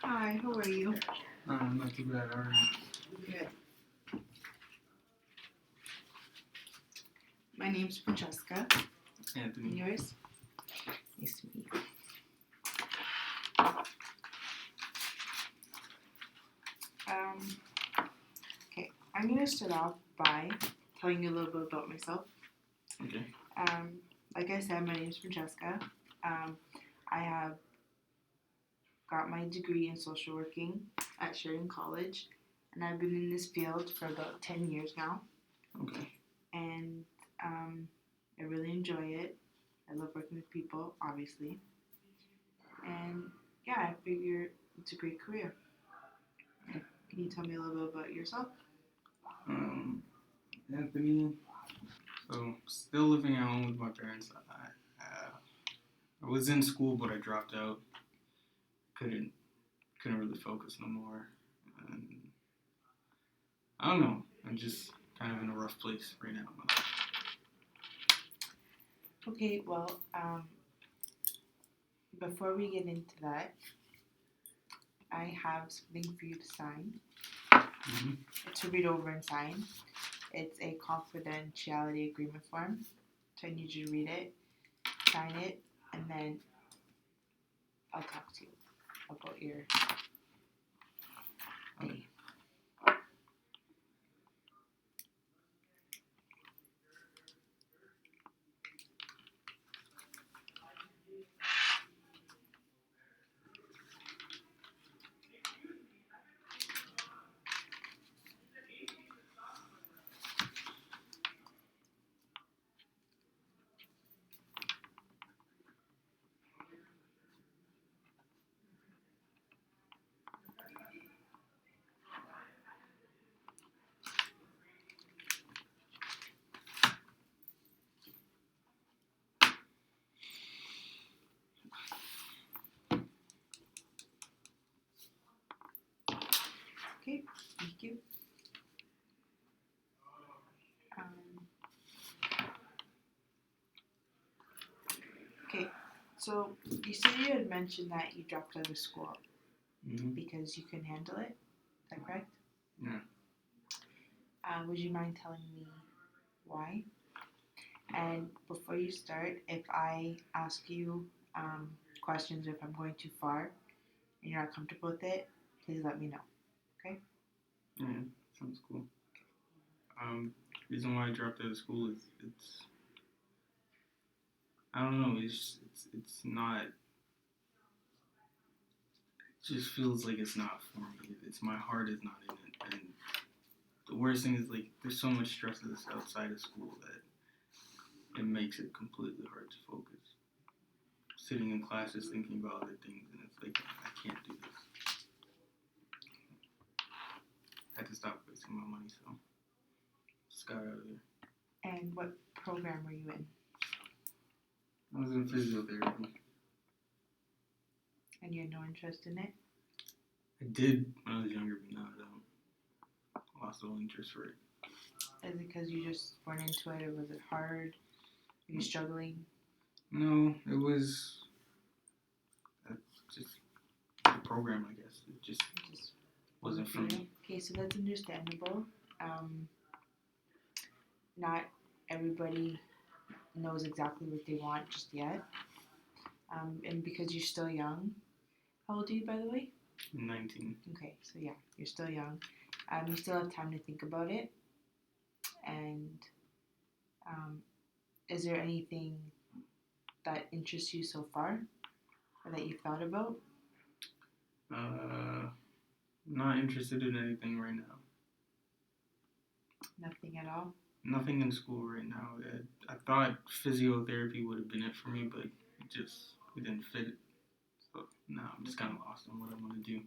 Hi, how are you? Not too bad, alright. Good. My name's Francesca. And Anthony. yours? Nice to meet you. Okay, I'm going to start off by telling you a little bit about myself. Okay. Like I said, my name's Francesca. I have got my degree in social working at Sheridan College, and I've been in this field for about 10 years now. Okay. And I really enjoy it. I love working with people, obviously. And yeah, I figure it's a great career. Can you tell me a little bit about yourself? Anthony. So, still living at home with my parents. I was in school, but I dropped out. Couldn't really focus no more. And I don't know. I'm just kind of in a rough place right now. Okay, well, before we get into that, I have something for you to sign. Mm-hmm. To read over and sign. It's a confidentiality agreement form. So I need you to read it, sign it, and then I'll talk to you about your day. Okay, thank you. Okay, so you said you had mentioned that you dropped out of school because you couldn't handle it. Is that correct? Yeah. Would you mind telling me why? And before you start, if I ask you questions, if I'm going too far and you're not comfortable with it, please let me know. Okay? Yeah, sounds cool. Reason why I dropped out of school is I don't know. It's not. It just feels like it's not for me. It's my heart is not in it, and the worst thing is like there's so much stress that's outside of school that it makes it completely hard to focus. Sitting in classes thinking about other things, and it's like I can't do this. I had to stop wasting my money, so just got out of there. And what program were you in? I was in physiotherapy. And you had no interest in it? I did when I was younger, but now I don't. I lost all interest for it. Is it because you just weren't into it, or was it hard? Were you struggling? No, it was just the program, I guess. It just wasn't for me. Okay, so that's understandable. Not everybody knows exactly what they want just yet. And because you're still young, how old are you, by the way? 19. Okay, so yeah, you're still young. You still have time to think about it. And is there anything that interests you so far, or that you've thought about? Not interested in anything right now. Nothing at all? Nothing in school right now. I thought physiotherapy would have been it for me, but it didn't fit it. So now I'm just kind of lost on what I want to do.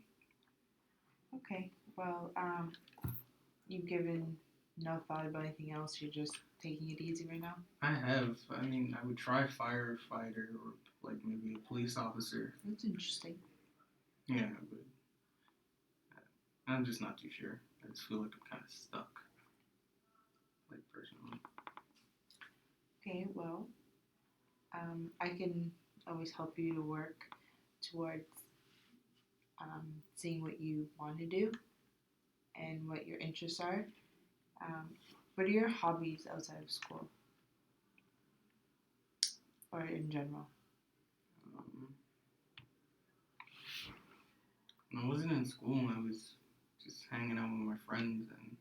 Okay, well, you've given no thought about anything else. You're just taking it easy right now? I have. I mean, I would try firefighter or like maybe a police officer. That's interesting. Yeah, but I'm just not too sure. I just feel like I'm kind of stuck. Like, personally. Okay, well, I can always help you to work towards seeing what you want to do and what your interests are. Um, what are your hobbies outside of school or in general? Um, when I wasn't in school, I was just hanging out with my friends, and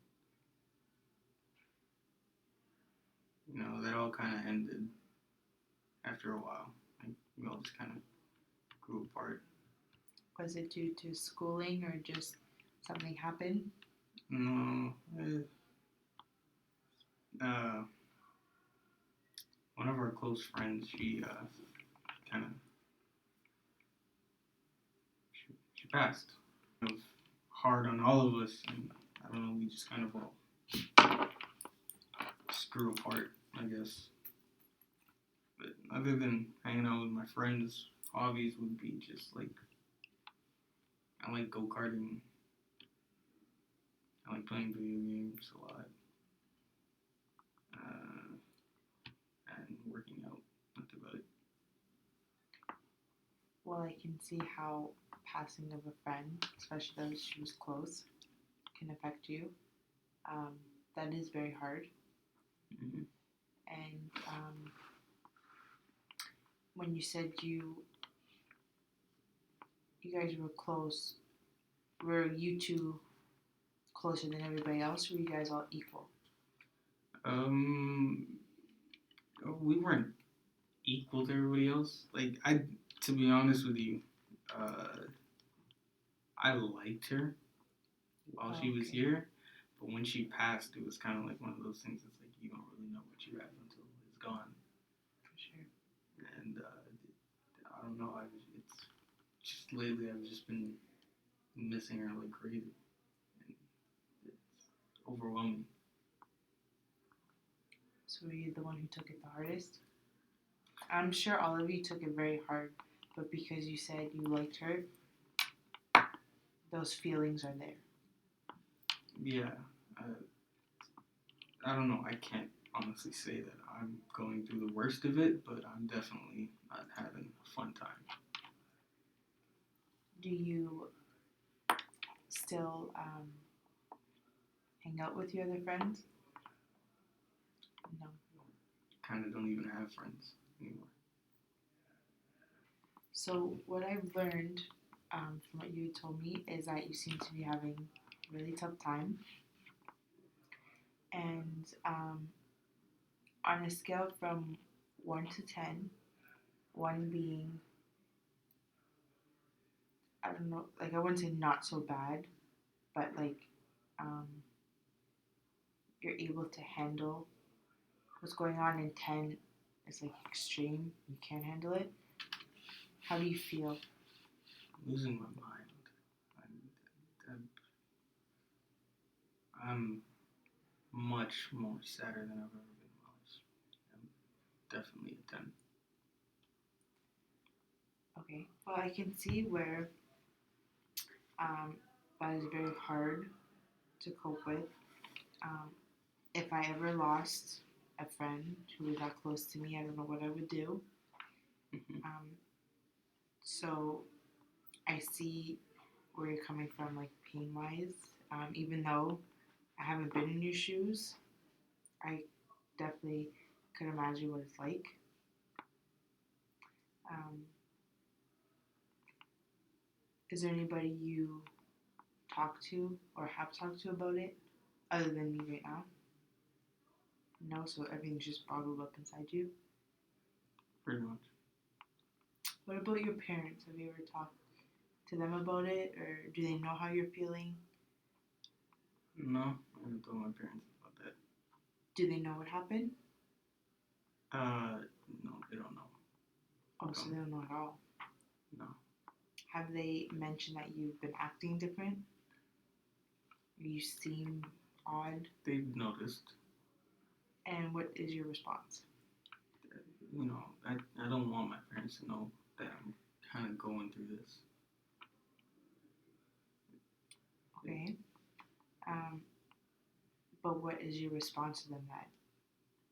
that all kind of ended after a while. Like we all just kind of grew apart. Was it due to schooling or just something happened? No, uh, one of our close friends, kind of she passed. It was hard on all of us, and I don't know. We just kind of all just grew apart, I guess. But other than hanging out with my friends, hobbies would be just like I like go karting. I like playing video games a lot, uh, and working out. That's about it. Well, I can see how passing of a friend, especially those she was close, can affect you. Um, that is very hard. Mm-hmm. And when you said you guys were close, were you two closer than everybody else, or were you guys all equal? Um, we weren't equal to everybody else. To be honest with you, uh, I liked her while she was here, but when she passed, it was kind of like one of those things. It's like you don't really know what you have until it's gone. For sure. And I don't know. It's just lately I've just been missing her like crazy, and it's overwhelming. So were you the one who took it the hardest? I'm sure all of you took it very hard, but because you said you liked her, those feelings are there. Yeah, I don't know. I can't honestly say that I'm going through the worst of it, but I'm definitely not having a fun time. Do you still hang out with your other friends? No. Kind of don't even have friends anymore. So what I've learned from what you told me is that you seem to be having a really tough time, and on a scale from 1 to 10, one being I don't know, like I wouldn't say not so bad, but like um, you're able to handle what's going on, and 10 is like extreme, you can't handle it. How do you feel? I'm losing my mind. I'm much more sadder than I've ever been in my life. I'm definitely a 10. Okay, well, I can see where that is very hard to cope with. Um, if I ever lost a friend who was that close to me, I don't know what I would do. Mm-hmm. So I see where you're coming from, like pain wise. Even though I haven't been in your shoes, I definitely could imagine what it's like. Um, is there anybody you talk to or have talked to about it other than me right now? No, so everything's just bottled up inside you. Pretty much. What about your parents? Have you ever talked to them about it, or do they know how you're feeling? No, I haven't told my parents about that. Do they know what happened? Uh, no, they don't know. Oh, so they don't know at all. No. Have they mentioned that you've been acting different? You seem odd. They've noticed. And what is your response? I don't want my parents to know that I'm kind of going through this. Okay. Um, but what is your response to them, that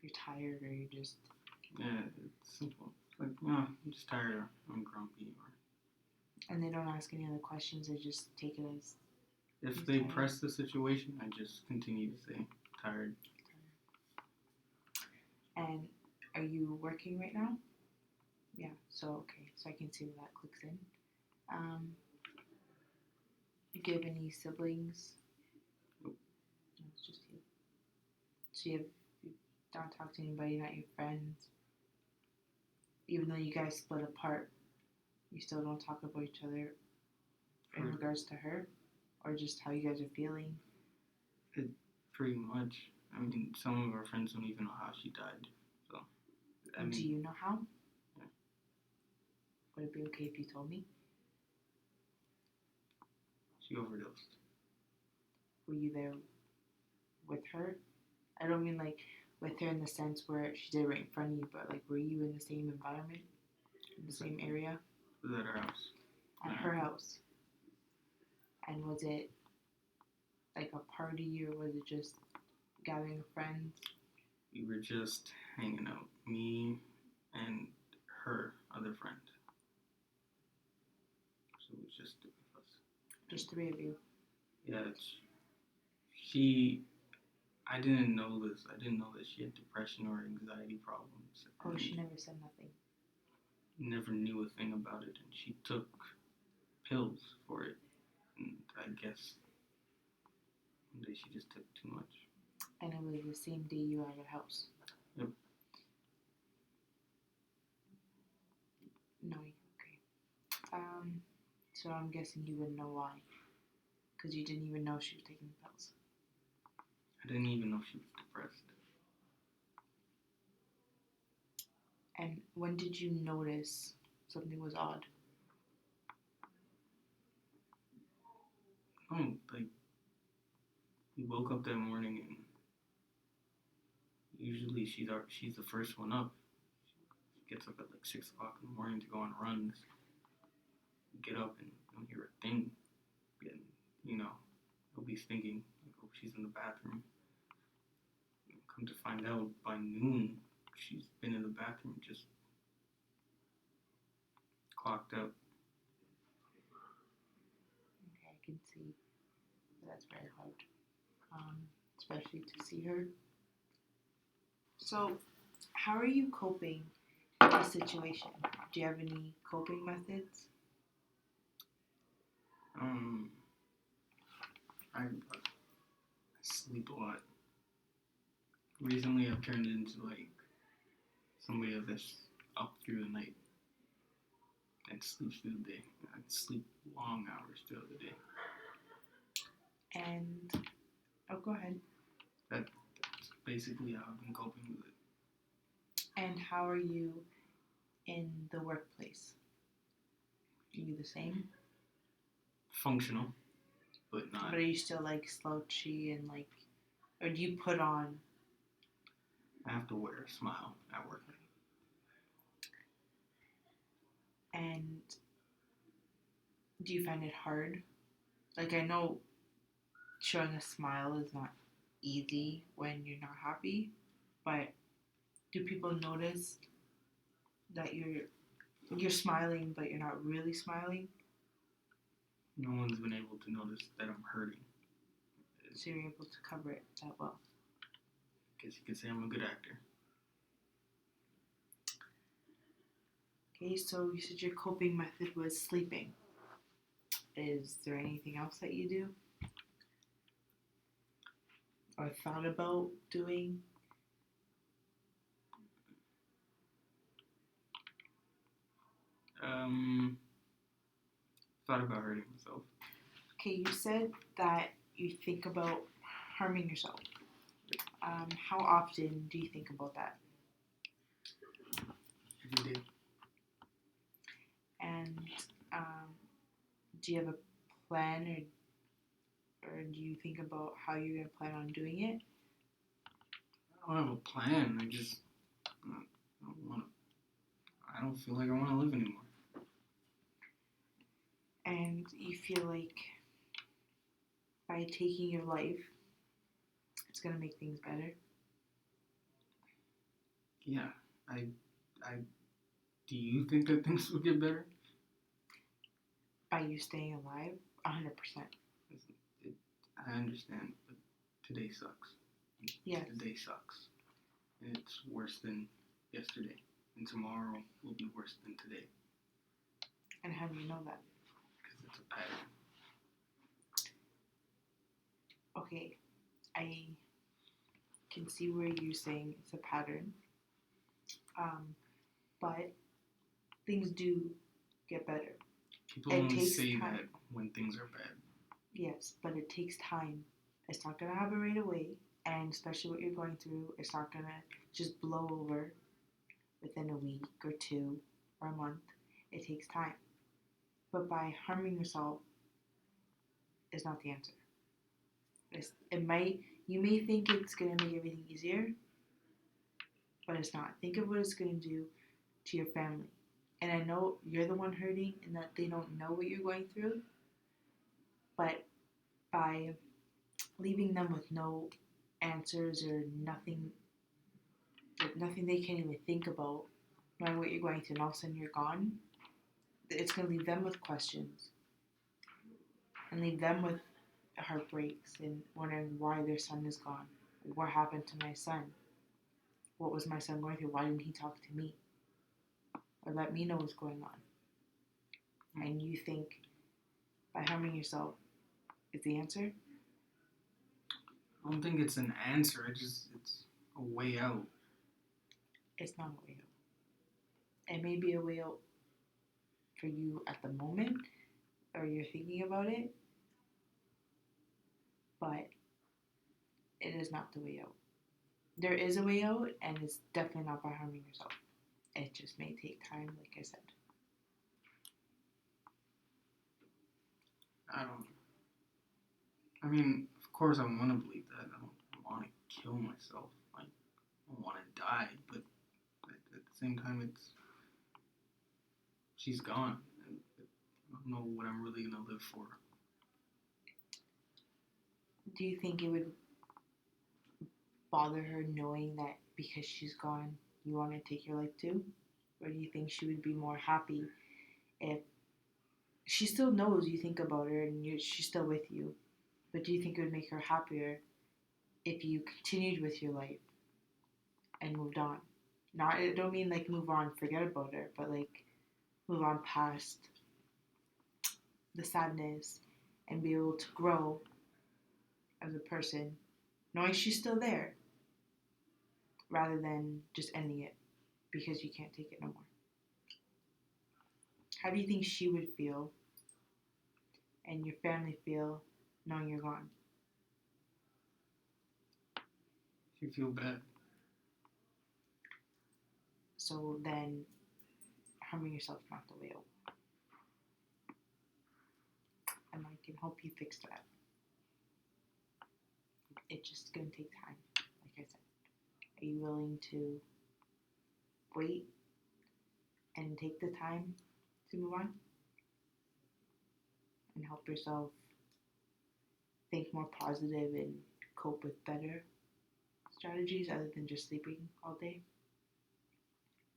you're tired or you're just... Yeah, it's simple. It's like, no, I'm just tired, or I'm grumpy, or... And they don't ask any other questions, they just take it as If he's they tired. press the situation, I just continue to say tired. And are you working right now? Yeah, so okay, so I can see where that clicks in. Do you have any siblings? Nope. No, it's just you. So you don't talk to anybody, not your friends. Even though you guys split apart, you still don't talk about each other in regards to her, or just how you guys are feeling. Pretty much. I mean, some of our friends don't even know how she died. So, I mean, do you know how? Yeah. Would it be okay if you told me? She overdosed. Were you there with her? I don't mean like with her in the sense where she did it right in front of you, but like were you in the same environment, in the same area? It was at her house. At her house. And was it like a party or was it just gathering of friends? We were just hanging out. Me and her other friend. So it was just three of us. Just three of you. Yeah, I didn't know this. I didn't know that she had depression or anxiety problems. Oh, she never said nothing. Never knew a thing about it, and she took pills for it. And I guess one day she just took too much. And it was the same day you were at her house? Yep. No, okay. So I'm guessing you wouldn't know why. Because you didn't even know she was taking the pills. I didn't even know she was depressed. And when did you notice something was odd? Oh, like, we woke up that morning and usually she's the first one up. She gets up at like 6 o'clock in the morning to go on runs. Get up and don't hear a thing. And, nobody's thinking, like, oh, she's in the bathroom. Come to find out, by noon, she's been in the bathroom just clocked out. Okay, I can see that's very hard, especially to see her. So, how are you coping with the situation? Do you have any coping methods? I sleep a lot. Recently, I've turned into like somebody that's up through the night and sleeps through the day. I sleep long hours throughout the day. And go ahead. That's basically how I've been coping with it. And how are you in the workplace? Are you the same? Functional, but not. But are you still like slouchy and like, or do you put on? I have to wear a smile at work. And do you find it hard? Like, I know showing a smile is not easy when you're not happy, but do people notice that you're smiling but you're not really smiling? No one's been able to notice that I'm hurting. So you're able to cover it that well. Guess you could say I'm a good actor. Okay, so you said your coping method was sleeping. Is there anything else that you do? Or thought about doing? Thought about hurting myself. Okay, you said that you think about harming yourself. How often do you think about that? Every day. And do you have a plan, or do you think about how you're going to plan on doing it? I don't have a plan. I don't feel like I want to live anymore. And you feel like by taking your life, it's going to make things better? Yeah. Do you think that things will get better? By you staying alive, 100%. I understand, but today sucks. Yes. Today sucks. And it's worse than yesterday. And tomorrow will be worse than today. And how do you know that? Because it's a pattern. Okay, I can see where you're saying it's a pattern. But things do get better. People only say that when things are bad. Yes, but it takes time. It's not going to happen right away. And especially what you're going through, it's not going to just blow over within a week or two or a month. It takes time. But by harming yourself is not the answer. You may think it's going to make everything easier, but it's not. Think of what it's going to do to your family. And I know you're the one hurting and that they don't know what you're going through, but by leaving them with no answers or nothing they can even think about, knowing what you're going through, and all of a sudden you're gone, it's going to leave them with questions and leave them with heartbreaks and wondering why their son is gone. What happened to my son? What was my son going through? Why didn't he talk to me? Or let me know what's going on? And you think by harming yourself is the answer? I don't think it's an answer. It's a way out. It's not a way out. It may be a way out for you at the moment, or you're thinking about it, but it is not the way out. There is a way out, and it's definitely not by harming yourself. It just may take time, like I said. I mean, of course I want to believe that. I don't want to kill myself. I don't want to die, but at the same time, she's gone. And I don't know what I'm really going to live for. Do you think it would bother her knowing that because she's gone, you want to take your life too? Or do you think she would be more happy if she still knows you think about her and she's still with you? But do you think it would make her happier if you continued with your life and moved on? Not, I don't mean like move on, forget about her, but like move on past the sadness and be able to grow as a person, knowing she's still there, rather than just ending it because you can't take it no more. How do you think she would feel and your family feel knowing you're gone? You feel bad. So then harming yourself is not the way out. And I can help you fix that. It's just going to take time, like I said. Are you willing to wait and take the time to move on? And help yourself think more positive and cope with better strategies other than just sleeping all day?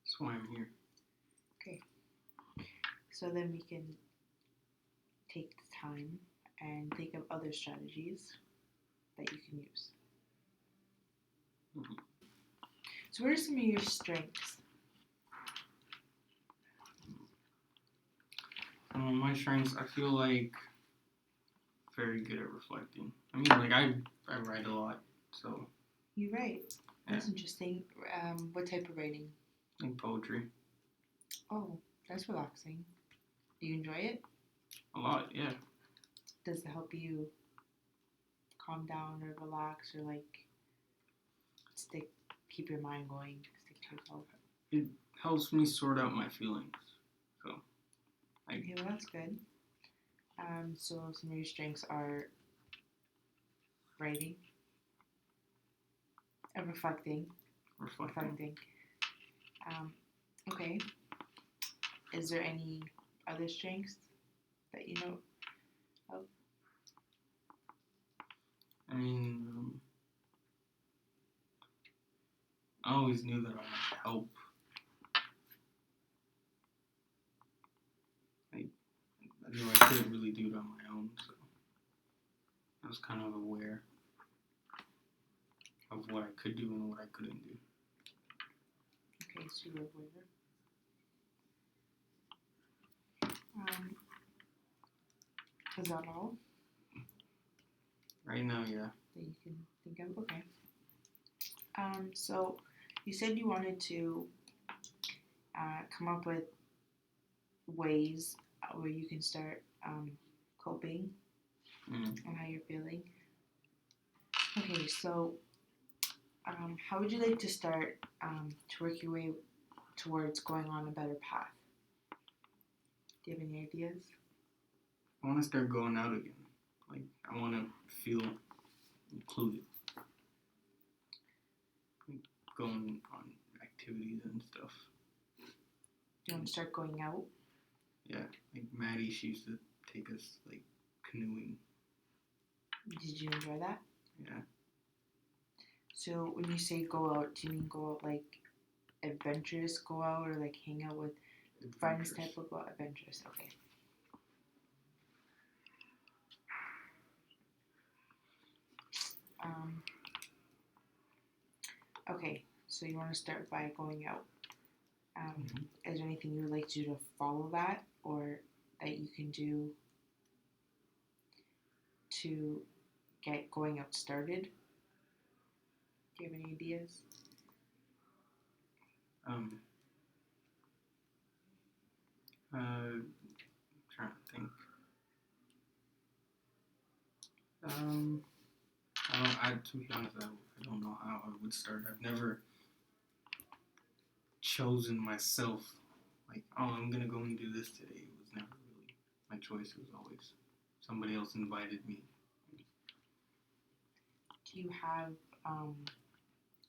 That's why I'm here. Okay. So then we can take the time and think of other strategies that you can use. Mm-hmm. So what are some of your strengths? My strengths, I feel like very good at reflecting. I mean, like I write a lot, so. You write. That's interesting. What type of writing? Like poetry. Oh, that's relaxing. Do you enjoy it? A lot, yeah. Does it help you calm down or relax or like keep your mind going, stick to yourself? It helps me sort out my feelings. So, okay, well that's good. So some of your strengths are writing and reflecting. Okay. Is there any other strengths that you know of? I mean, I always knew that I would help. I knew I couldn't really do it on my own, so I was kind of aware of what I could do and what I couldn't do. Okay, so you're aware. Is that all Right now, yeah. that you can think of? Okay. So you said you wanted to come up with ways where you can start coping and how you're feeling. Okay, so how would you like to start to work your way towards going on a better path? Do you have any ideas? I want to start going out again. Like, I want to feel included. Like, going on activities and stuff. Do you want to start going out? Yeah, like Maddie, she used to take us, like, canoeing. Did you enjoy that? Yeah. So when you say go out, do you mean go out like adventurous go out or like hang out with friends type of go out? Adventurous, okay. Okay, so you want to start by going out. Is there anything you would like to do to follow that or that you can do to get going out started? Do you have any ideas? Trying to think. To be honest, I don't know how I would start. I've never chosen myself, like, oh, I'm gonna go and do this today. It was never really my choice. It was always somebody else invited me. Do you have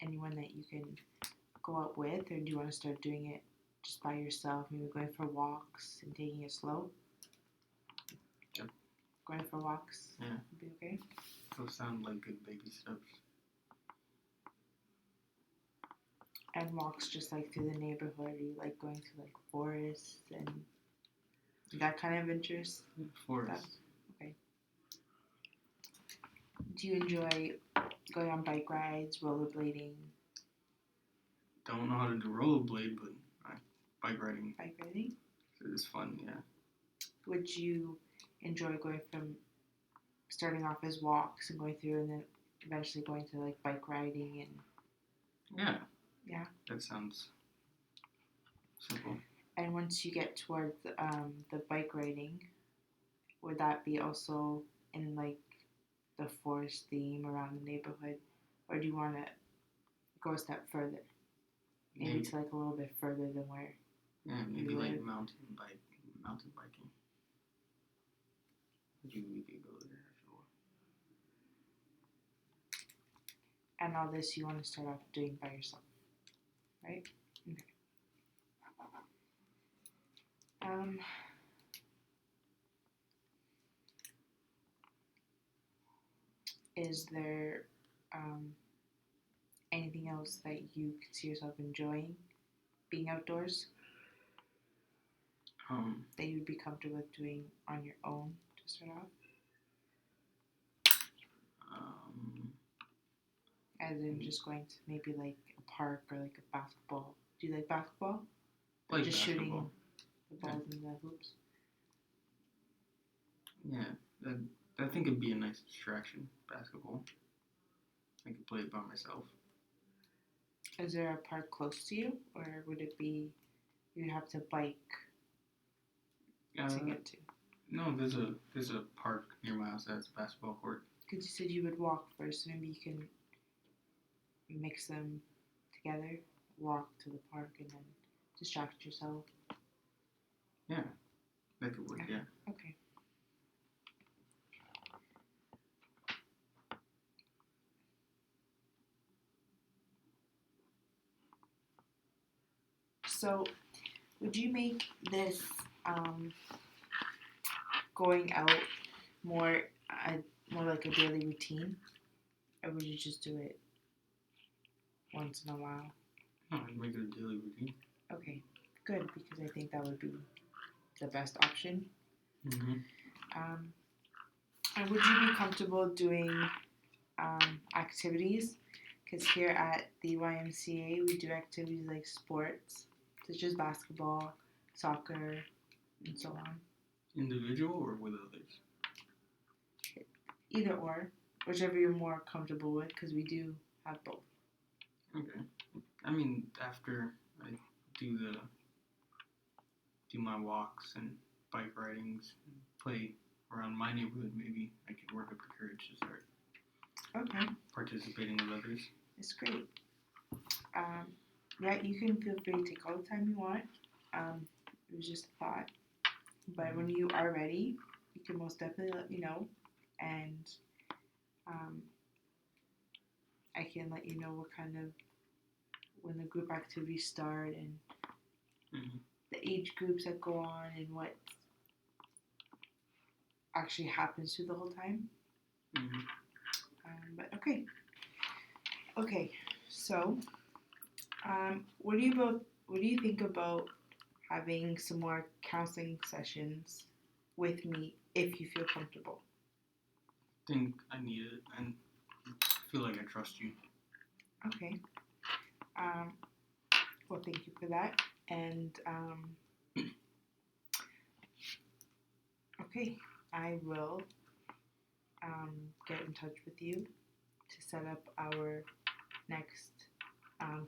anyone that you can go out with, or do you want to start doing it just by yourself? Maybe going for walks and taking it slow? Yep. Going for walks? Yeah. Would be okay? Those sound like good baby steps. And walks just like through the neighborhood? Are you like going to like forests and that kind of interest? Yeah, forest. Okay. Do you enjoy going on bike rides, rollerblading? Don't know how to do rollerblade, but bike riding. Bike riding? It's fun, yeah. Would you enjoy going from starting off as walks and going through and then eventually going to like bike riding and yeah. Yeah. That sounds simple. And once you get towards the bike riding, would that be also in like the forest theme around the neighborhood, or do you want to go a step further, maybe to like a little bit further than where? Yeah, maybe like mountain biking. We could go there for a while. And all this you want to start off doing by yourself, right? Okay. Is there anything else that you could see yourself enjoying being outdoors? That you would be comfortable with doing on your own to start off? As in just going to maybe like a park or like a basketball. Do you like basketball? Like just basketball. Shooting the balls in the hoops? Yeah, I think it'd be a nice distraction, basketball. I could play it by myself. Is there a park close to you, or would it be you'd have to bike to get to? No, there's a park near my house that has a basketball court. Because you said you would walk first, maybe you can mix them together, walk to the park and then distract yourself. Yeah, that could work, yeah. Okay. So, would you make this going out more like a daily routine, or would you just do it once in a while? No, I'd make it a daily routine. Okay, good, because I think that would be the best option. Um, and would you be comfortable doing activities? Because here at the YMCA, we do activities like sports, such as basketball, soccer, and so on. Individual or with others? Either or, whichever you're more comfortable with, because we do have both. Okay. I mean, after I do my walks and bike ridings, and play around my neighborhood, maybe I could work up the courage to start participating with others. It's great. Yeah, you can feel free to take all the time you want. It was just a thought. But when you are ready, you can most definitely let me know. And I can let you know what kind of, when the group activities start and the age groups that go on and what actually happens through the whole time. But okay. So, what do you think about having some more counseling sessions with me if you feel comfortable? I think I need it, and I feel like I trust you. Okay. Well, thank you for that. And okay, I will get in touch with you to set up our next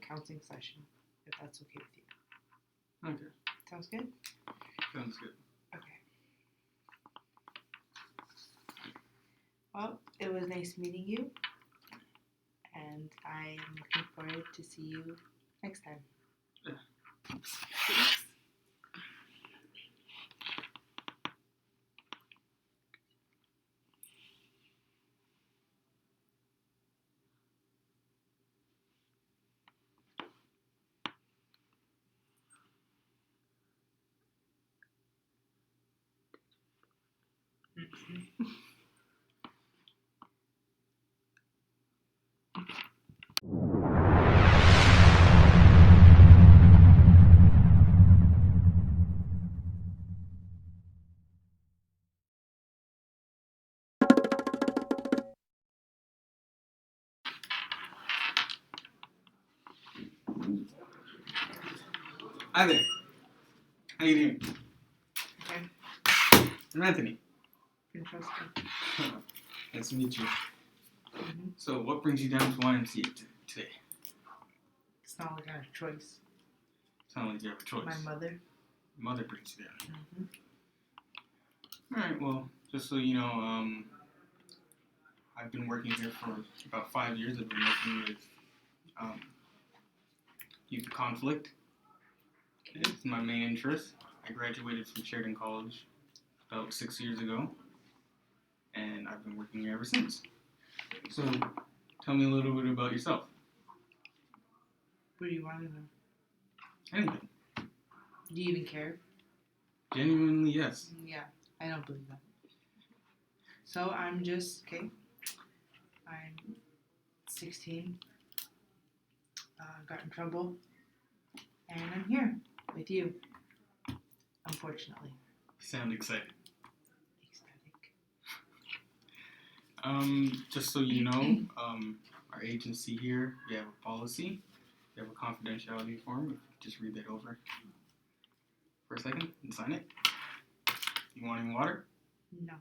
counseling session, if that's okay with you. Okay. Sounds good? Sounds good. Okay. Well, it was nice meeting you, and I'm looking forward to see you next time. Yeah. Thanks. Hi there. How you doing? Okay. I'm Anthony. Francesca. Nice to meet you. So, what brings you down to YMCA today? It's not like I have a choice. It's not like you have a choice. My mother. Your mother brings you down. Alright, well, just so you know, I've been working here for about 5 years. I've been working with youth conflict. It's my main interest. I graduated from Sheridan College about 6 years ago, and I've been working here ever since. So, tell me a little bit about yourself. What do you want to know? Anything. Do you even care? Genuinely, yes. Yeah, I don't believe that. So I'm just, okay, I'm 16, got in trouble, and I'm here with you, unfortunately. You sound excited. Ecstatic. Just so you know, our agency here, we have a policy. We have a confidentiality form. Just read that over for a second and sign it. You want any water? No.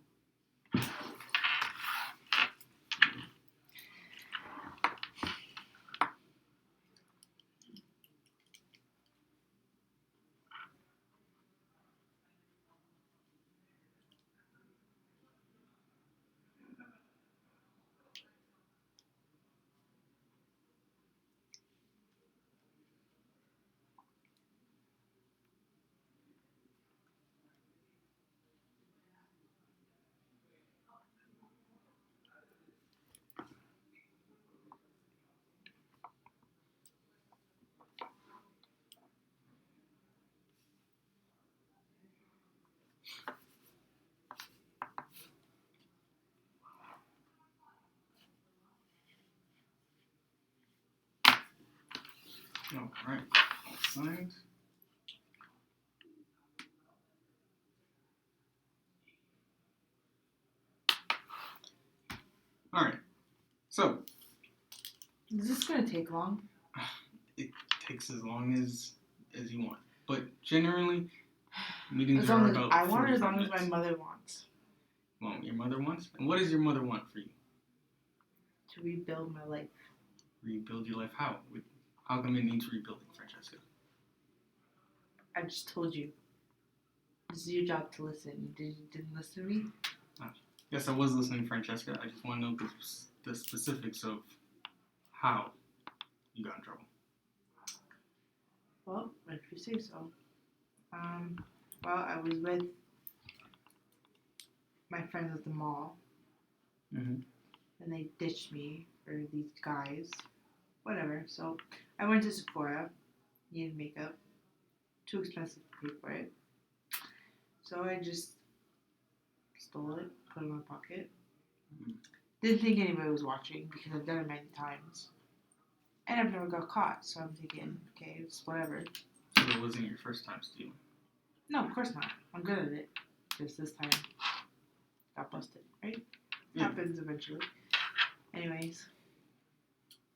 No. All right. Signed. So, is this gonna take long? it takes as long as you want. But generally, meetings As are long as about I want, or 45 as long as minutes. my mother wants. Well, your mother wants? And what does your mother want for you? To rebuild my life. Rebuild your life? How? How come it needs rebuilding, Francesca? I just told you. This is your job to listen. You didn't listen to me? Yes, I was listening, Francesca. I just want to know the specifics of how you got in trouble. Well, if you say so. Well, I was with my friends at the mall, Mm-hmm. and they ditched me for these guys. Whatever. So I went to Sephora, needed makeup, too expensive to pay for it. So I just stole it, put it in my pocket. Didn't think anybody was watching because I've done it many times. And I've never got caught, so I'm thinking, okay, it's whatever. So it wasn't your first time stealing? No, of course not. I'm good at it. Just this time, got busted, right? Yeah. Happens eventually. Anyways,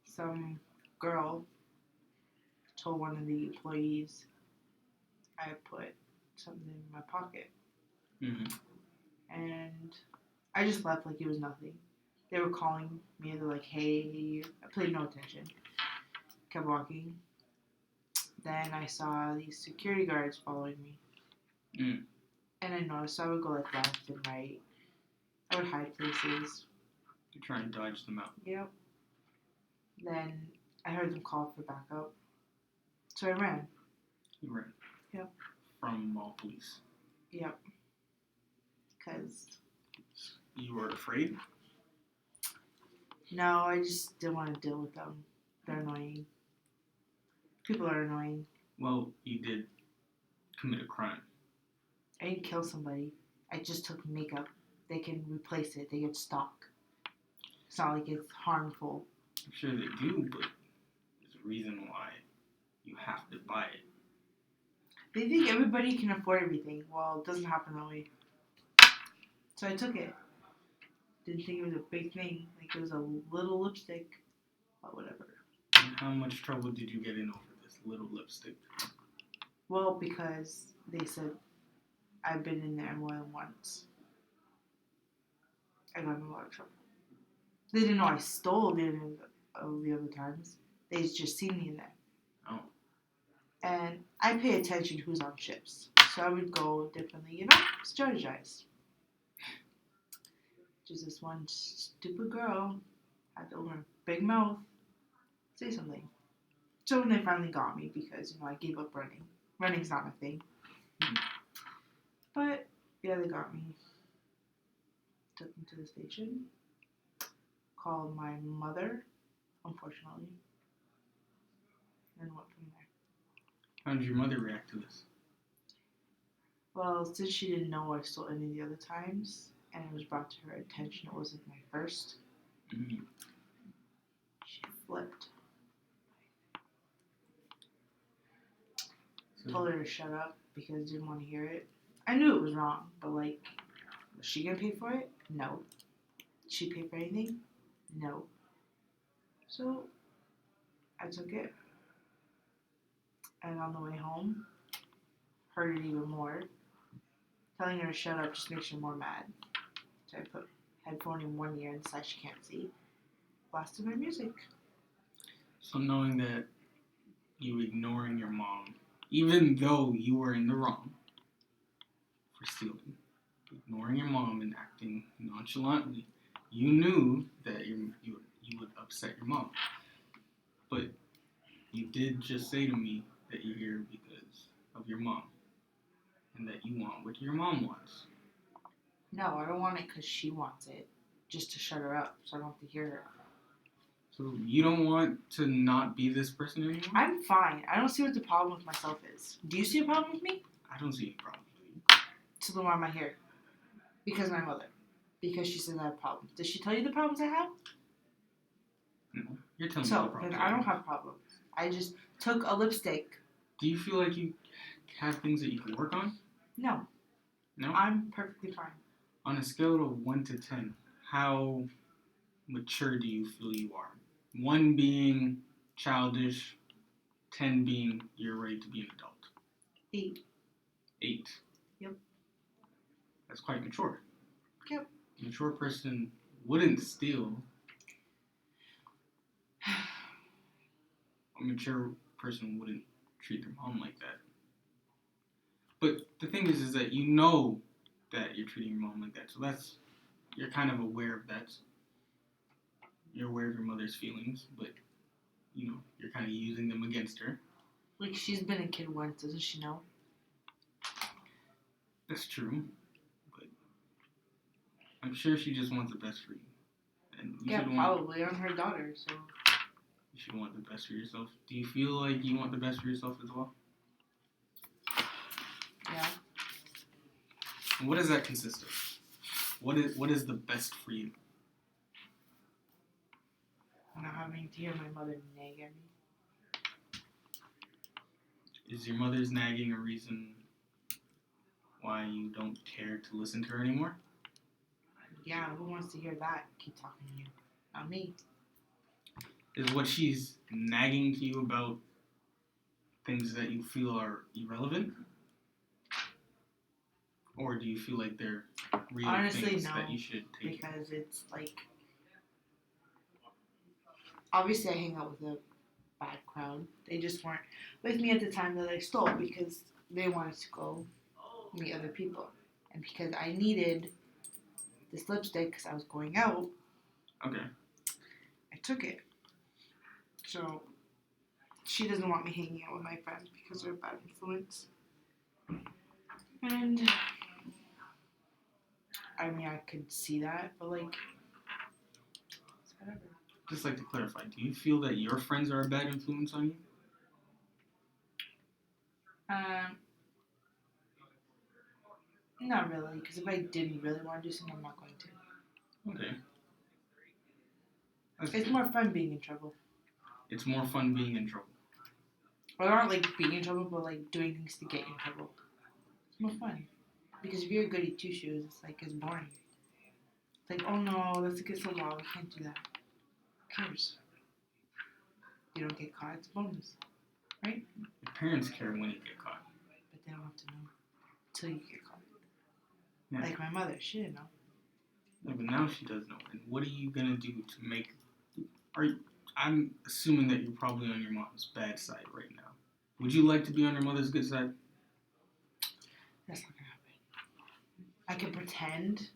some girl told one of the employees I put something in my pocket. Mm-hmm. And I just left like it was nothing. They were calling me, they're like, hey, I paid no attention. Kept walking. Then I saw these security guards following me. Mm. And I noticed I would go like left and right. I would hide places. You try and dodge them out. Yep. Then I heard them call for backup. So I ran. You ran? Yep. From mall police? Yep. Because... You were afraid? No, I just didn't want to deal with them. They're annoying. People are annoying. Well, you did commit a crime. I didn't kill somebody. I just took makeup. They can replace it. They get stock. It's not like it's harmful. I'm sure they do, but there's a reason why you have to buy it. They think everybody can afford everything. Well, it doesn't happen that way. So I took it. Didn't think it was a big thing. Like it was a little lipstick. But whatever. And how much trouble did you get in over this little lipstick? Well, because they said I've been in there more than once. I got in a lot of trouble. They didn't know I stole any of the other times. They just seen me in there. Oh. And I pay attention who's on ships. So I would go differently, strategize. Just this one stupid girl had to open her big mouth, say something. So when they finally got me, because, I gave up running. Running's not my thing. But, yeah, they got me. Took me to the station. Called my mother, unfortunately. And went from there. How did your mother react to this? Well, since she didn't know I stole any of the other times, and it was brought to her attention it wasn't my first, Mm-hmm. she flipped. So, Told her to shut up because I didn't want to hear it. I knew it was wrong, but was she gonna pay for it? No. Did she pay for anything? No. So I took it, and on the way home, heard it even more. Telling her to shut up just makes her more mad. So I put headphone in one ear and the side she can't see. Blasted my music. So knowing that you ignoring your mom, even though you were in the wrong for stealing, ignoring your mom and acting nonchalantly, you knew that you would upset your mom. But you did just say to me that you're here because of your mom, and that you want what your mom wants. No, I don't want it because she wants it. Just to shut her up so I don't have to hear her. So you don't want to not be this person anymore? I'm fine. I don't see what the problem with myself is. Do you see a problem with me? I don't see any problem with you. So then why am I here? Because of my mother. Because she says I have problems. Did she tell you the problems I have? No. You're telling me So the problems. then I don't have problems. I just took a lipstick. Do you feel like you have things that you can work on? No. No? I'm perfectly fine. On a scale of 1 to 10, how mature do you feel you are? 1 being childish, 10 being you're ready to be an adult. 8. 8. Yep. That's quite mature. Yep. A mature person wouldn't steal. A mature person wouldn't treat their mom like that. But the thing is that you know that you're treating your mom like that, so you're kind of aware of that. You're aware of your mother's feelings, but you're kind of using them against her. Like, she's been a kid once, doesn't she know? That's true, but I'm sure she just wants the best for you. And probably. I'm her daughter, so. You should want the best for yourself. Do you feel like you want the best for yourself as well? Yeah. And what does that consist of? What is the best for you? Not having to hear my mother nag at me. Is your mother's nagging a reason why you don't care to listen to her anymore? Yeah, who wants to hear that? Keep talking to you. Not me. Is what she's nagging to you about things that you feel are irrelevant? Or do you feel like they're real things that you should take? Because it's like, obviously I hang out with a bad crowd. They just weren't with me at the time that I stole because they wanted to go meet other people. And because I needed this lipstick because I was going out, okay, I took it. So she doesn't want me hanging out with my friends because they're a bad influence. And I mean, I could see that, but like, it's whatever. Just like to clarify, do you feel that your friends are a bad influence on you? Not really, because if I didn't really want to do something, I'm not going to. Okay. It's more fun being in trouble. It's more fun being in trouble. Or not like being in trouble, but like doing things to get in trouble. It's more fun. Because if you're a goody two shoes, it's boring. It's like, oh no, that's against the law, we can't do that. Who cares? You don't get caught, it's a bonus. Right? Your parents care when you get caught. But they don't have to know until you get caught. Yeah. Like my mother, she didn't know. Yeah, but now she does know. And what are you gonna do to make? I'm assuming that you're probably on your mom's bad side right now. Would you like to be on your mother's good side? That's not gonna happen. I can pretend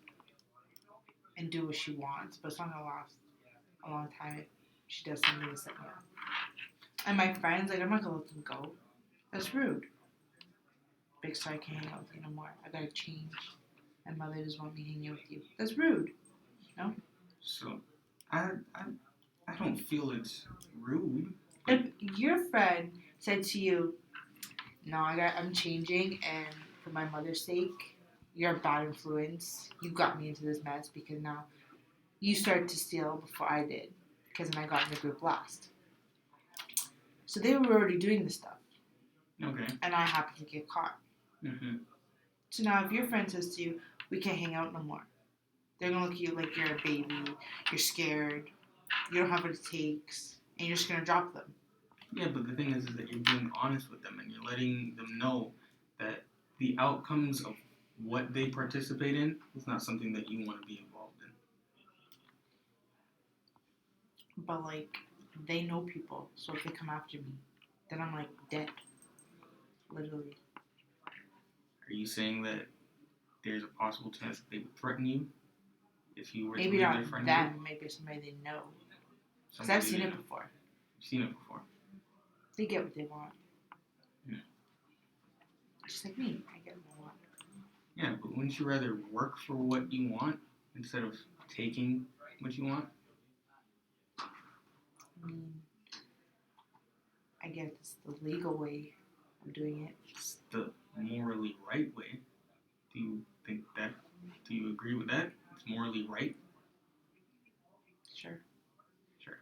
and do what she wants, but it's not gonna last a long time if she does something to set me up. And my friends, I'm not gonna let them go. That's rude. Big star, I can't hang out with you no more. I gotta change. My mother doesn't want me hanging out with you. That's rude. No? So, I don't feel it's rude. If your friend said to you, no, I'm changing, and for my mother's sake, you're a bad influence. You got me into this mess because now you started to steal before I did. Because then I got in the group last. So they were already doing this stuff. Okay. And I happened to get caught. Mm-hmm. So now if your friend says to you, we can't hang out no more, they're going to look at you like you're a baby, you're scared, you don't have what it takes, and you're just going to drop them. Yeah, but the thing is that you're being honest with them and you're letting them know that the outcomes of what they participate in is not something that you want to be involved in. But, they know people, so if they come after me, then I'm, dead. Literally. Are you saying that there's a possible chance that they would threaten you if you were maybe to leave not their friend them, group? maybe somebody they know. Because I've seen it before. You've seen it before. They get what they want. Yeah. Just like me, I get what I want. Yeah, but wouldn't you rather work for what you want instead of taking what you want? I mean, I guess it's the legal way of doing it. It's the morally right way. Do you think that? Do you agree with that? It's morally right? Sure. Sure.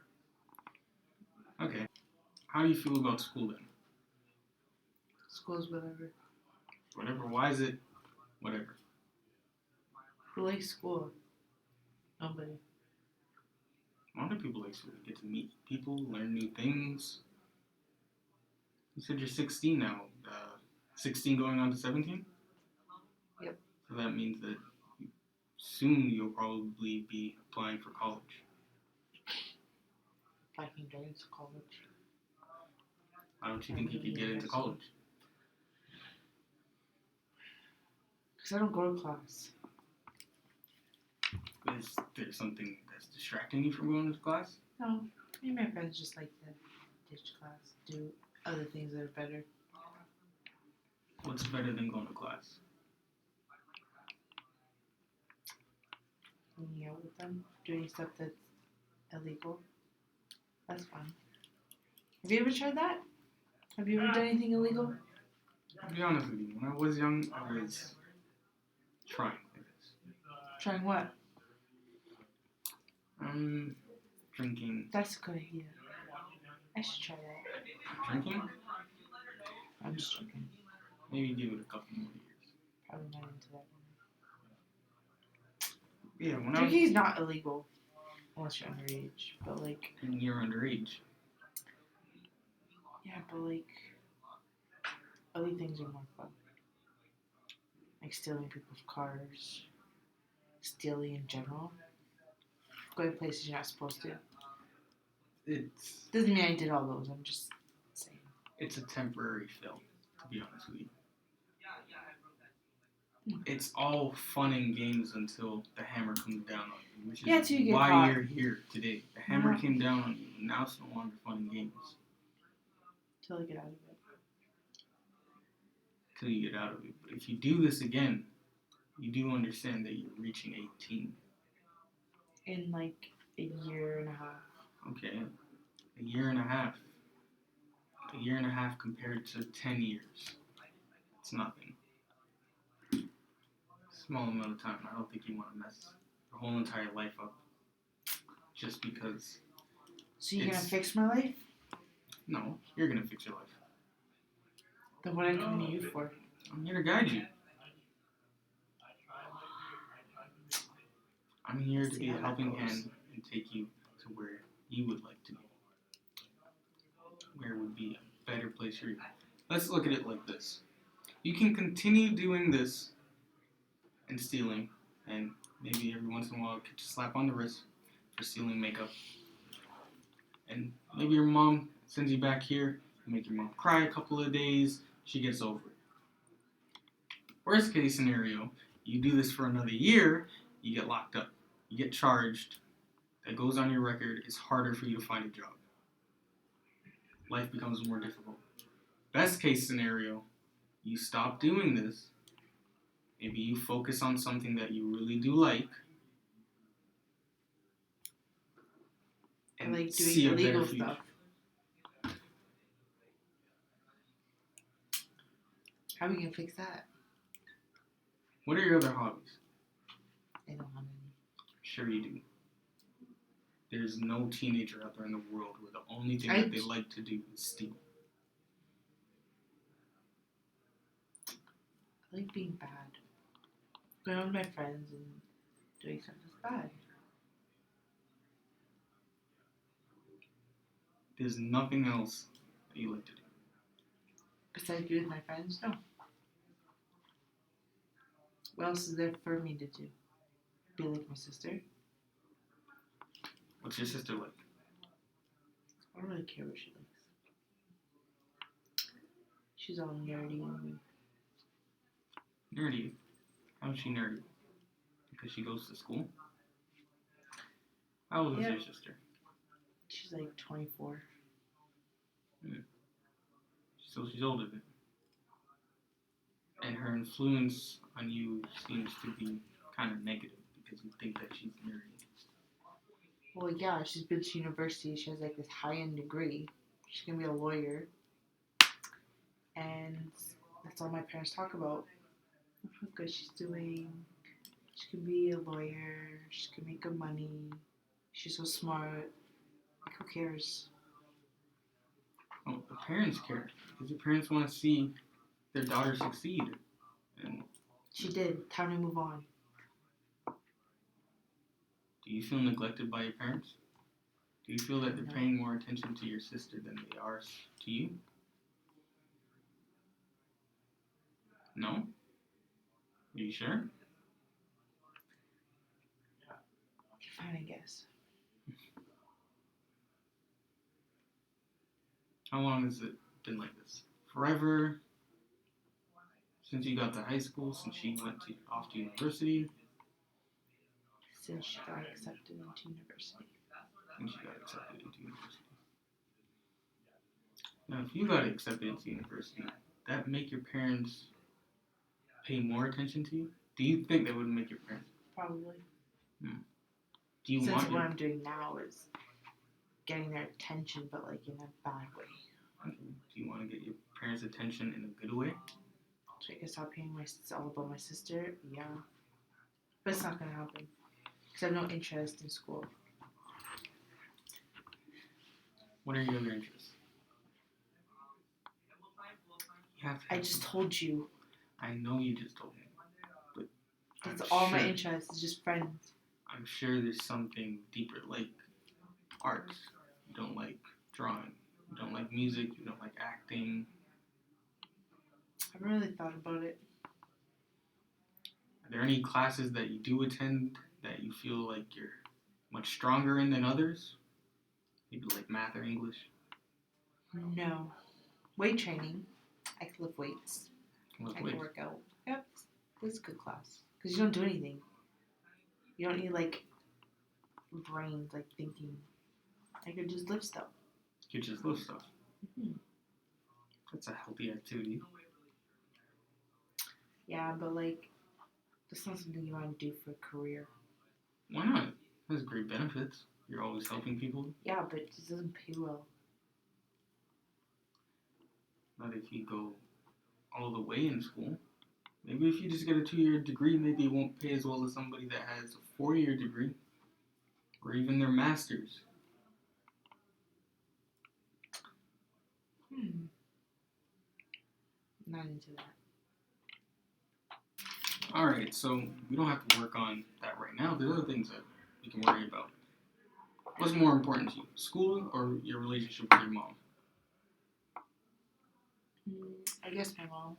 Okay. How do you feel about school then? School's whatever. Whatever. Why is it whatever? Who likes school? Nobody. A lot of people like school. You get to meet people, learn new things. You said you're 16 now. 16 going on to 17? Yep. So that means that soon you'll probably be applying for college. I can go into college. Why don't you think you could get into college? Because I don't go to class. Is there something that's distracting you from going to class? No. Me and my friends just like to ditch class, do other things that are better. What's better than going to class? Hanging out with them, doing stuff that's illegal. That's fun. Have you ever tried that? Have you ever done anything illegal? I'll be honest with you. When I was young, I was trying, I guess. Trying what? Drinking. That's a good idea. I should try that. Drinking? I'm just joking. Maybe give it a couple more years. Probably not into that. Yeah, when Drinking is not illegal unless you're underage, but like. And you're underage. Yeah, but like. Other things are more fun. Like stealing people's cars. Stealing in general. Going places you're not supposed to. It's Doesn't mean I did all those. I'm just saying. It's a temporary fill, to be honest with you. It's all fun and games until the hammer comes down on you, which is till you get why caught. you're here today. The hammer came down on you, and now it's no longer fun and games. Till I get out of it. Till you get out of it. But if you do this again, you do understand that you're reaching 18. In like a year and a half. Okay. A year and a half. A year and a half compared to 10 years. It's nothing. Small amount of time. I don't think you want to mess your whole entire life up just because. So you're gonna fix my life? No, you're gonna fix your life. Then what am I coming to you for? I'm here to guide you. I'm here to be a helping hand and take you to where you would like to be. Where would be a better place for you. Let's look at it like this. You can continue doing this and stealing, and maybe every once in a while catch a slap on the wrist for stealing makeup. And maybe your mom sends you back here, you make your mom cry a couple of days, she gets over it. Worst case scenario, you do this for another year, you get locked up, you get charged, that goes on your record, it's harder for you to find a job. Life becomes more difficult. Best case scenario, you stop doing this, maybe you focus on something that you really do like, and I like see doing a better illegal future. stuff. How are we gonna fix that? What are your other hobbies? I don't have any. Sure you do. There's no teenager out there in the world where the only thing that they like to do is steal. I like being bad. Going out with my friends and doing something that's bad. There's nothing else that you like to do. Besides being with my friends, no. What else is there for me to do? Be like my sister? What's your sister like? I don't really care what she likes. She's all nerdy and Nerdy? How is she nerdy? Because she goes to school? How old is your sister? she's like 24. So she's older than you. And her influence on you seems to be kind of negative because you think that she's nerdy. Well, yeah, she's been to university. She has like this high-end degree. She's gonna be a lawyer. And that's all my parents talk about. How good she's doing. She can be a lawyer. She can make good money. She's so smart. Like, who cares? Well, the parents care because the parents want to see their daughter succeed. And she did. Time to move on. do you feel neglected by your parents? Do you feel that they're No. paying more attention to your sister than they are to you? No? Are you sure? Fine, I guess. How long has it been like this? Forever? Since you got to high school? Since she went off to university? Since she got accepted into university. Since she got accepted into university. Now, if you got accepted into university, that make your parents pay more attention to you? Do you think that would make your parents? Probably. Do you Since want what I'm doing now is getting their attention, but like in a bad way. Okay. Do you want to get your parents' attention in a good way? So I can stop paying all about my sister. Yeah, but it's not gonna happen because I have no interest in school. What are your other interests? You have to I just told you. I know you just told me, but That's all my interest. It's just friends. I'm sure there's something deeper, like art. You don't like drawing. You don't like music. You don't like acting. I haven't really thought about it. Are there any classes that you do attend that you feel like you're much stronger in than others? Maybe like math or English? No. Weight training. I can lift weights. Lift I weights. can work out. Yep. It's a good class. Because you don't do anything. You don't need like brains, like thinking. I could just lift stuff. You just lift stuff. Mm-hmm. That's a healthy activity. Yeah, but like, that's not something you want to do for a career. Why not? It has great benefits. You're always helping people. Yeah, but it just doesn't pay well. Not if you go all the way in school. Maybe if you just get a 2-year degree, maybe it won't pay as well as somebody that has a 4-year degree. Or even their master's. Not into that. Alright, so we don't have to work on that right now. There's other things that we can worry about. What's more important to you? School or your relationship with your mom? I guess my mom.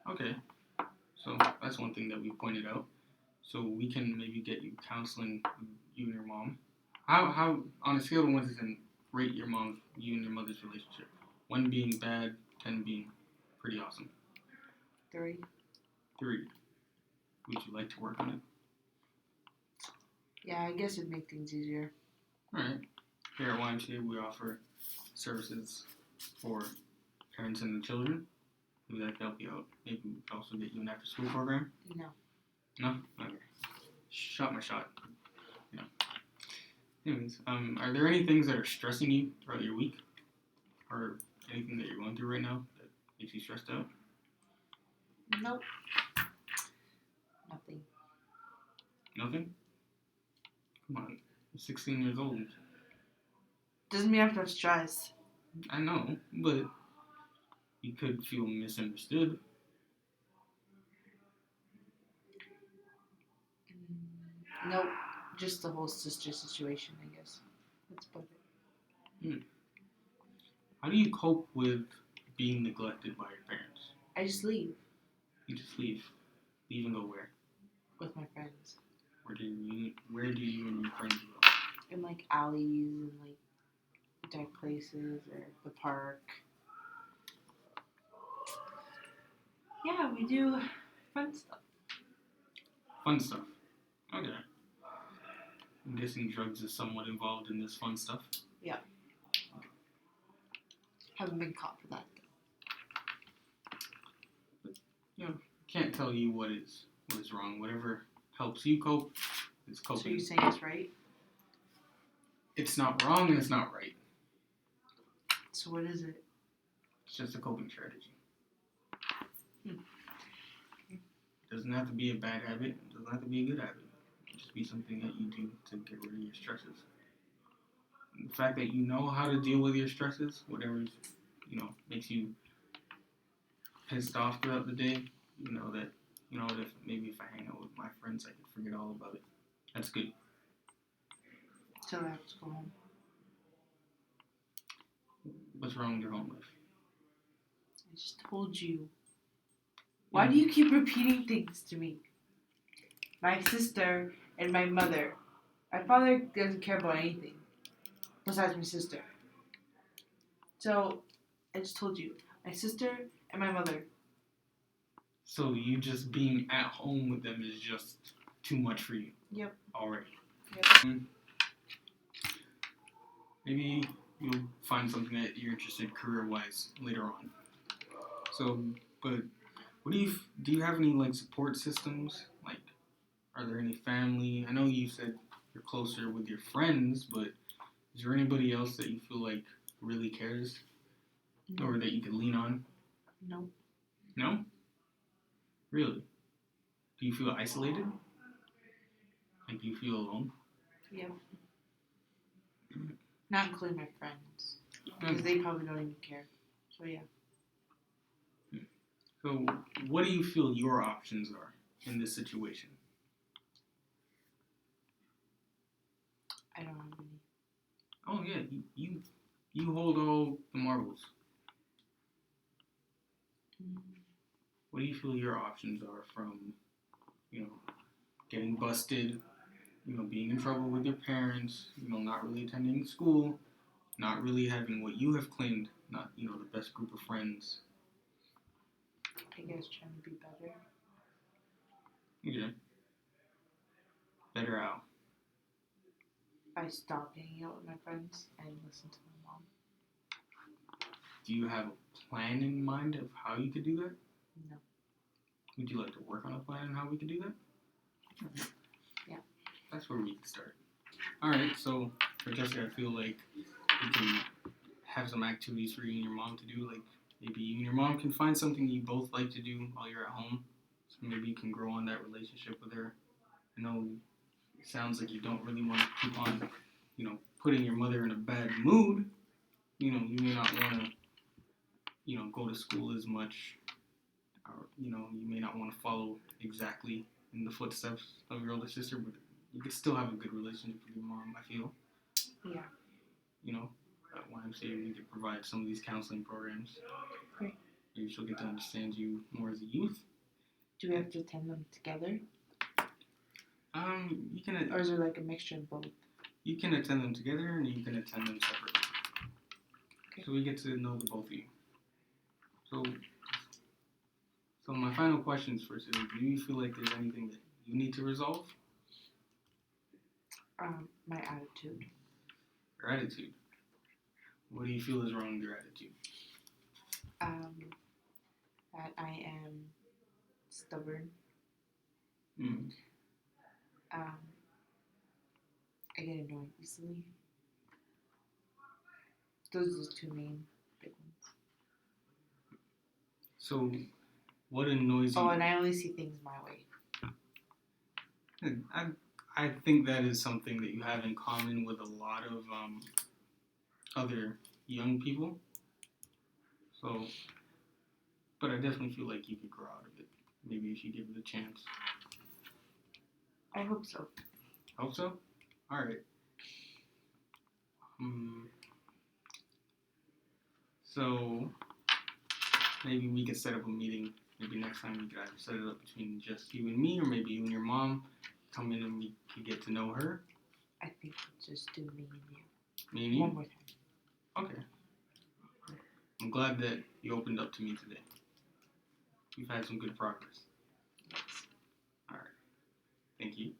Okay. So that's one thing that we pointed out. So we can maybe get you counseling with you and your mom. How on a scale of 1 to 10, rate you and your mother's relationship? 1 being bad, 10 being pretty awesome. 3. 3. Would you like to work on it? Yeah, I guess it'd make things easier. Alright. Here at YMCA, we offer services for parents and the children. Maybe that can help you out. Maybe we could also get you an after-school program. No. No? Okay. Shot my shot. Yeah. Anyways, are there any things that are stressing you throughout your week? Or anything that you're going through right now that makes you stressed out? Nope. Nothing. Nothing? Come on. You're 16 years old. Doesn't mean I have to have stress. I know, but you could feel misunderstood. Nope. Just the whole sister situation, I guess. That's about it. How do you cope with being neglected by your parents? I just leave. You just leave. Leave and go where? With my friends. Where do you and your friends go? In like alleys and like dark places or the park. Yeah, we do fun stuff. Fun stuff. Okay. I'm guessing drugs is somewhat involved in this fun stuff. Yeah. Haven't been caught for that though. But, can't tell you what is wrong. Whatever helps you cope is coping. So you're saying it's right? It's not wrong and it's not right. So what is it? It's just a coping strategy. It doesn't have to be a bad habit. It doesn't have to be a good habit. It can just be something that you do to get rid of your stresses. And the fact that you know how to deal with your stresses, whatever makes you pissed off throughout the day, you know that if I hang out with my friends, I can forget all about it. That's good. Till I have to go home. What's wrong with your home life? I just told you. Why do you keep repeating things to me? My sister and my mother. My father doesn't care about anything besides my sister. So, I just told you. My sister and my mother. So you just being at home with them is just too much for you? Yep. Already? Yep. Maybe you'll find something that you're interested in career-wise later on. So, but do you have any like support systems? Like, are there any family? I know you said you're closer with your friends, but is there anybody else that you feel like really cares? No. Or that you could lean on? No. No? Really? Do you feel isolated? Like, do you feel alone? Yep. Not including my friends. Because they probably don't even care. So, yeah. So, what do you feel your options are in this situation? I don't have any. Oh yeah, you hold all the marbles. What do you feel your options are from, getting busted, being in trouble with your parents, not really attending school, not really having what you have claimed, not, the best group of friends. I guess trying to be better. Okay. Better out. By stop hanging out with my friends and listen to my mom. Do you have a plan in mind of how you could do that? No. Would you like to work on a plan on how we could do that? Yeah. That's where we can start. Alright, so Francesca, I feel like we can have some activities for you and your mom to do. Like maybe you and your mom can find something you both like to do while you're at home. So maybe you can grow on that relationship with her. I know it sounds like you don't really want to keep on, putting your mother in a bad mood. You may not want to, go to school as much. Or, you may not want to follow exactly in the footsteps of your older sister, but you can still have a good relationship with your mom, I feel. Yeah. At YMCA, we could provide some of these counseling programs. Great. Maybe she'll get to understand you more as a youth. Do we have to attend them together? You can. Or is there like a mixture of both? You can attend them together, and you can attend them separately. Okay. So we get to know the both of you. So my final questions for today: do you feel like there's anything that you need to resolve? My attitude. Your attitude. What do you feel is wrong with your attitude? That I am stubborn. Mm. I get annoyed easily. Those are the two main big ones. So, what annoys you? Oh, and I only see things my way. I think that is something that you have in common with a lot of other young people. So, but I definitely feel like you could grow out of it. Maybe if you give it a chance. I hope so. Hope so? Alright. So, maybe we could set up a meeting. Maybe next time we could either set it up between just you and me, or maybe you and your mom come in and we could get to know her. I think we'll just do me and you. Me and you? One more time. Okay. I'm glad that you opened up to me today. We've had some good progress. Yes. Alright. Thank you.